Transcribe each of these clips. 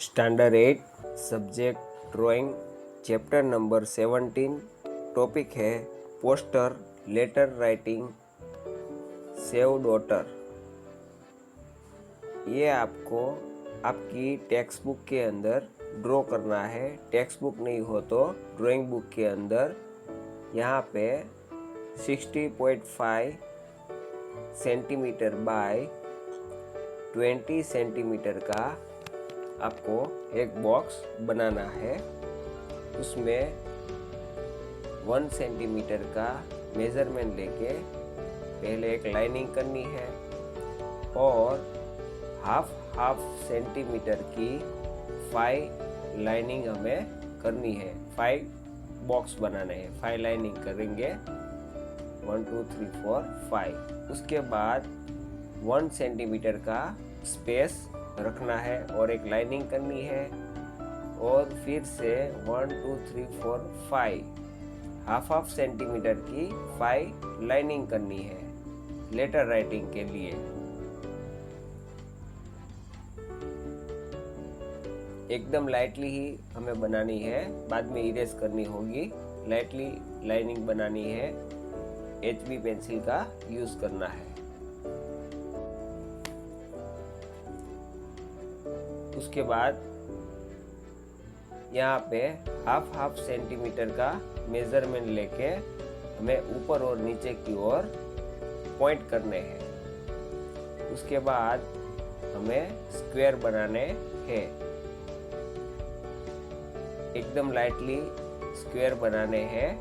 Standard 8 subject drawing chapter number 17। Topic है poster letter writing save daughter. ये आपको आपकी टेक्स्ट बुक के अंदर ड्रॉ करना है। टेक्स्ट बुक नहीं हो तो ड्राइंग बुक के अंदर यहाँ पे 60.5 सेंटीमीटर बाय 20 सेंटीमीटर का आपको एक बॉक्स बनाना है। उसमें 1 सेंटीमीटर का मेज़रमेंट लेके पहले एक लाइनिंग करनी है और हाफ सेंटीमीटर की 5 लाइनिंग हमें करनी है। 5 बॉक्स बनाने हैं, 5 लाइनिंग करेंगे 1 2 3 4 5। उसके बाद 1 सेंटीमीटर का स्पेस रखना है और एक लाइनिंग करनी है और फिर से 1 2 3 4 5 हाफ सेंटीमीटर की 5 लाइनिंग करनी है लेटर राइटिंग के लिए। एकदम लाइटली ही हमें बनानी है, बाद में इरेज करनी होगी। लाइटली लाइनिंग बनानी है, HB पेंसिल का यूज करना है। उसके बाद यहाँ पे हाफ सेंटीमीटर का मेजरमेंट लेके हमें ऊपर और नीचे की ओर पॉइंट करने हैं। उसके बाद हमें स्क्वायर बनाने हैं। एकदम लाइटली स्क्वायर बनाने हैं,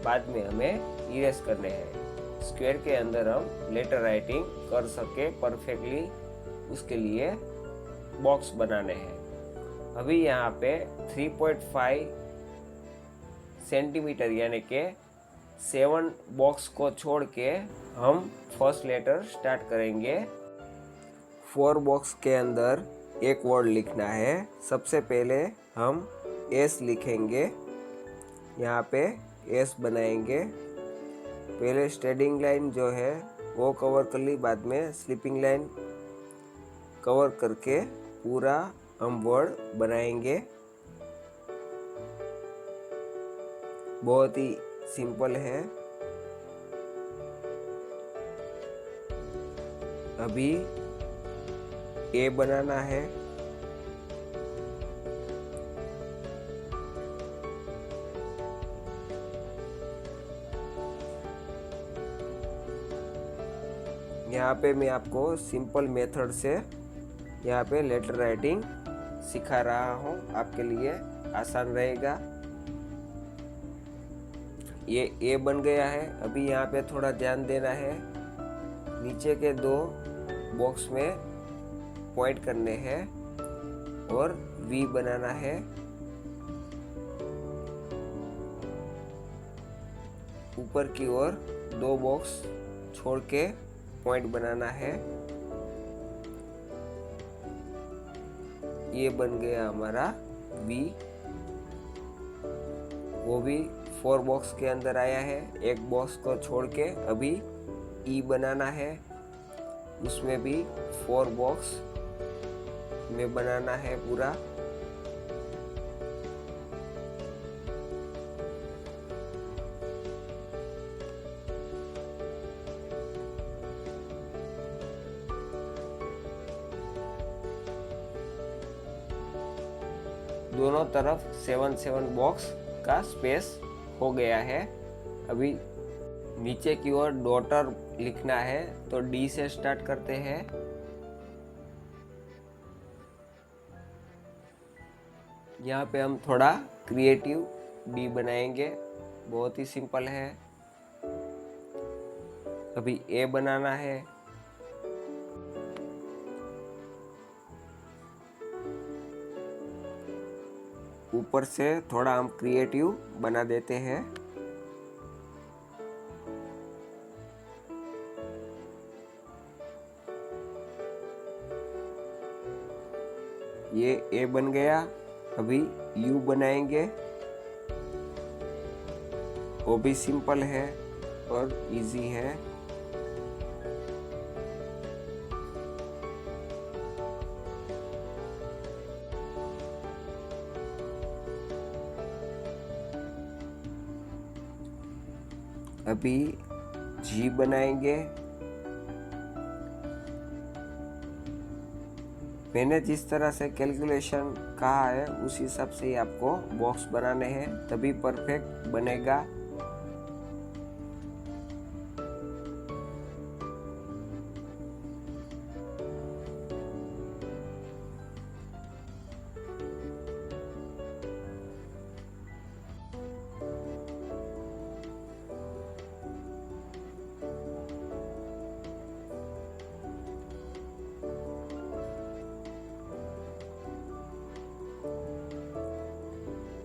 बाद में हमें इरेज करने हैं। स्क्वायर के अंदर हम लेटर राइटिंग कर सके परफेक्टली, उसके लिए बॉक्स बनाने हैं। अभी यहाँ पे 3.5 सेंटीमीटर यानी के 7 बॉक्स को छोड़ के हम फर्स्ट लेटर स्टार्ट करेंगे। 4 बॉक्स के अंदर एक वर्ड लिखना है। सबसे पहले हम एस लिखेंगे, यहाँ पे एस बनाएंगे। पहले स्टेडिंग लाइन जो है वो कवर कर ली, बाद में स्लीपिंग लाइन कवर करके पूरा हम वर्ड बनाएंगे। बहुत ही सिंपल है। अभी ए बनाना है। यहाँ पे मैं आपको सिंपल मेथड से यहाँ पे लेटर राइटिंग सिखा रहा हूँ, आपके लिए आसान रहेगा। ये ए बन गया है। अभी यहाँ पे थोड़ा ध्यान देना है, नीचे के 2 बॉक्स में पॉइंट करने हैं और वी बनाना है। ऊपर की ओर 2 बॉक्स छोड़ के पॉइंट बनाना है। ये बन गया हमारा V। वो भी 4 बॉक्स के अंदर आया है। एक बॉक्स को छोड़ के अभी E बनाना है, उसमें भी 4 बॉक्स में बनाना है पूरा। दोनों तरफ 7 बॉक्स का स्पेस हो गया है। अभी नीचे की ओर डॉटर लिखना है, तो डी से स्टार्ट करते हैं। यहाँ पे हम थोड़ा क्रिएटिव डी बनाएंगे, बहुत ही सिंपल है। अभी ए बनाना है। ऊपर से थोड़ा हम क्रिएटिव बना देते हैं। ये ए बन गया। अभी यू बनाएंगे, वो भी सिंपल है और इजी है। अभी जी बनाएंगे। मैंने जिस तरह से कैलकुलेशन कहा है उस हिसाब से ही आपको बॉक्स बनाने हैं, तभी परफेक्ट बनेगा।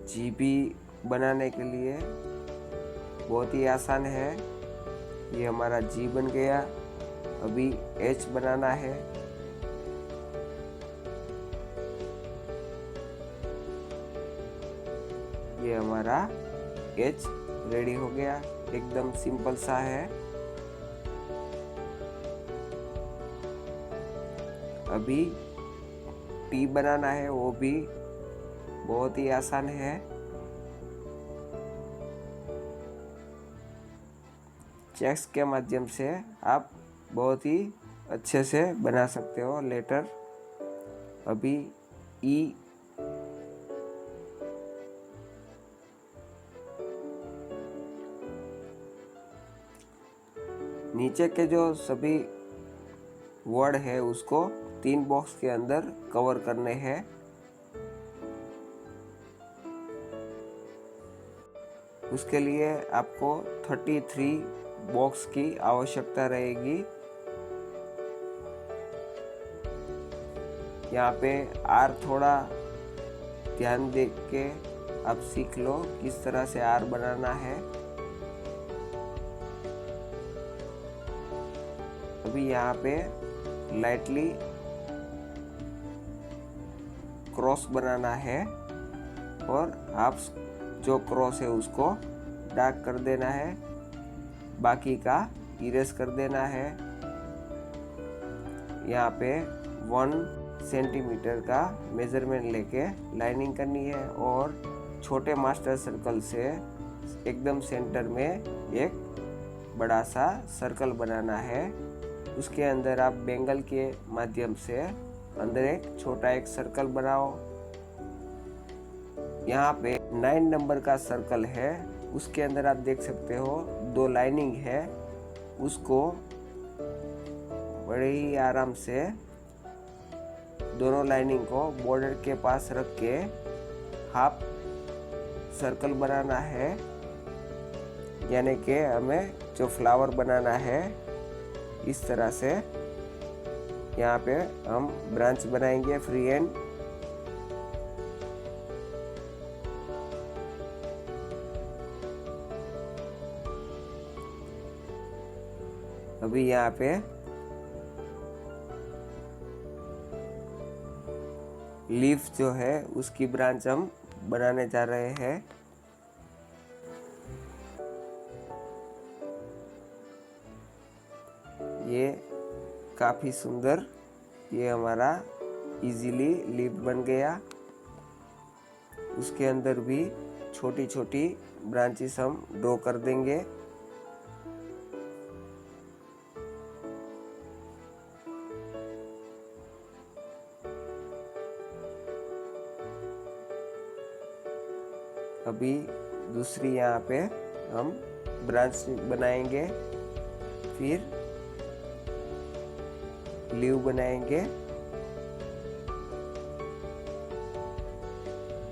जीबी बनाने के लिए बहुत ही आसान है। ये हमारा जी बन गया। अभी एच बनाना है। ये हमारा एच रेडी हो गया। एकदम सिंपल सा है। अभी टी बनाना है, वो भी बहुत ही आसान है। चेक्स के माध्यम से आप बहुत ही अच्छे से बना सकते हो लेटर। अभी ई नीचे के जो सभी वर्ड है उसको 3 बॉक्स के अंदर कवर करने हैं। उसके लिए आपको 33 बॉक्स की आवश्यकता रहेगी। यहाँ पे आर थोड़ा ध्यान दे के आप सीख लो किस तरह से आर बनाना है। अभी यहाँ पे लाइटली क्रॉस बनाना है और आप जो क्रॉस है उसको डार्क कर देना है, बाकी का इरेज कर देना है। यहाँ पे 1 सेंटीमीटर का मेजरमेंट लेके लाइनिंग करनी है और छोटे मास्टर सर्कल से एकदम सेंटर में एक बड़ा सा सर्कल बनाना है। उसके अंदर आप बेंगल के माध्यम से अंदर एक छोटा एक सर्कल बनाओ। यहाँ पे 9 नंबर का सर्कल है, उसके अंदर आप देख सकते हो 2 लाइनिंग है। उसको बड़े ही आराम से दोनों लाइनिंग को बॉर्डर के पास रख के हाफ सर्कल बनाना है। यानी कि हमें जो फ्लावर बनाना है इस तरह से यहाँ पे हम ब्रांच बनाएंगे फ्री एंड। अभी यहाँ पे लीफ जो है उसकी ब्रांच हम बनाने जा रहे हैं। ये काफी सुंदर ये हमारा इजीली लीफ बन गया। उसके अंदर भी छोटी छोटी ब्रांचेस हम ड्रॉ कर देंगे। अभी दूसरी यहाँ पे हम ब्रांच बनाएंगे, फिर लीव बनाएंगे।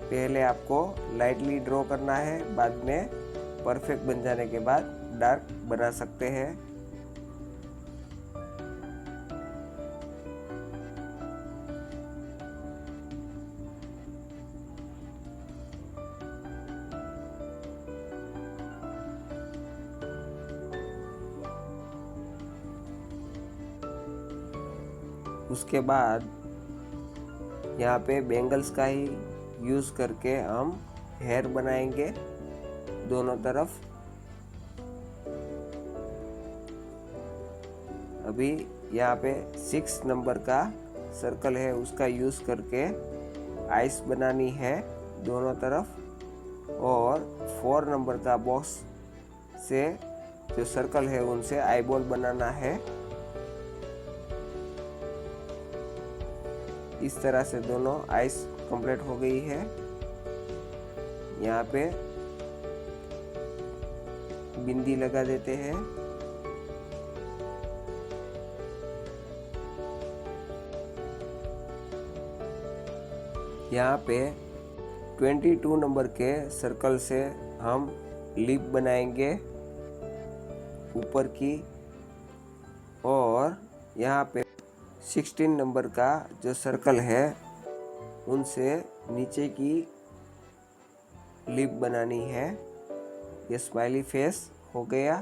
पहले आपको लाइटली ड्रॉ करना है, बाद में परफेक्ट बन जाने के बाद डार्क बना सकते हैं। उसके बाद यहाँ पे बेंगल्स का ही यूज करके हम हेयर बनाएंगे दोनों तरफ। अभी यहाँ पे 6 नंबर का सर्कल है, उसका यूज करके आइस बनानी है दोनों तरफ। और 4 नंबर का बॉक्स से जो सर्कल है उनसे आईबॉल बनाना है। इस तरह से दोनों आइस कंप्लीट हो गई है। यहाँ पे बिंदी लगा देते हैं। यहाँ पे 22 नंबर के सर्कल से हम लिप बनाएंगे ऊपर की, और यहाँ पे 16 नंबर का जो सर्कल है उनसे नीचे की लिप बनानी है। ये स्माइली फेस हो गया।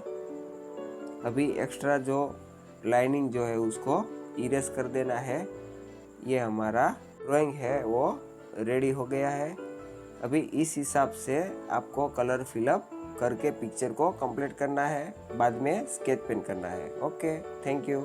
अभी एक्स्ट्रा जो लाइनिंग जो है उसको इरेज कर देना है। ये हमारा ड्राइंग है वो रेडी हो गया है। अभी इस हिसाब से आपको कलर फिलअप करके पिक्चर को कंप्लीट करना है, बाद में स्केच पेन करना है। Okay, thank you.